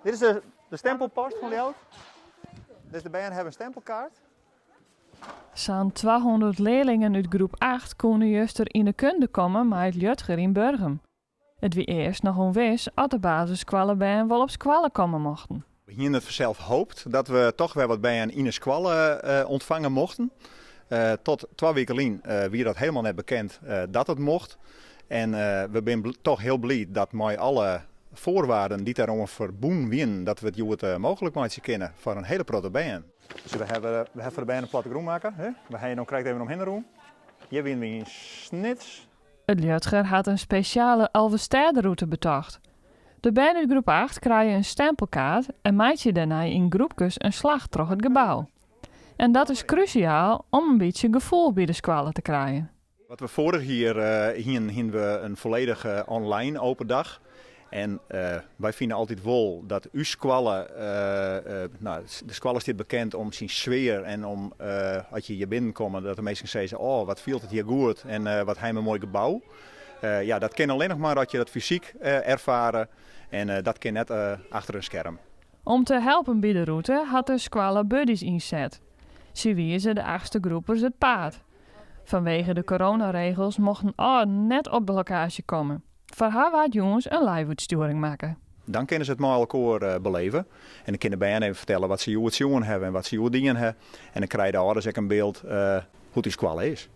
Dit is de stempelpost van Ljout. Dus de bijen hebben een stempelkaart. Zo'n 200 leerlingen uit groep 8 konden juist er in de kunde komen met het Ljutger in Burgum. Het wie eerst nog onwis of de basisscholen bij wel op squallen komen mochten. We hier het vanzelf hoopt dat we toch weer wat bijen in de squallen ontvangen mochten. Tot 2 weken geleden wie dat helemaal net bekend dat het mocht. En we zijn toch heel blij dat met alle voorwaarden die daarom verboen winnen, dat we het het mogelijk maken kunnen voor een hele grote bijen. Dus we hebben voor de bijen een plattegrond maken. Hè? We gaan dan krijgt even omheen room. Hier winnen we een snits. Het Ljutger had een speciale Alvestade-route betocht. De bijen uit groep 8 krijgen een stempelkaart en maakt je daarna in groepjes een slag door het gebouw. En dat is cruciaal om een beetje gevoel bij de squallen te krijgen. Wat we vorig jaar hadden we een volledige online open dag. En wij vinden altijd wel dat uw squallen, de squallen staat bekend om zijn sfeer en om als je hier binnenkomt dat de mensen zeggen, oh wat viel het hier goed en wat een mooi gebouw. Ja, dat kan alleen nog maar dat je dat fysiek ervaren en dat kan net achter een scherm. Om te helpen bij de route had de squallen buddies inzet. Ze wiezen de 8e groepers het paard. Vanwege de coronaregels mochten alle net op de locatie komen. Voor haar waard jongens een live-uitsturing maken. Dan kunnen ze het met elkaar beleven. En dan kunnen bij hen even vertellen wat ze het jongen hebben en wat ze het dienen hebben. En dan krijg je de ouders ook een beeld hoe die squallen is.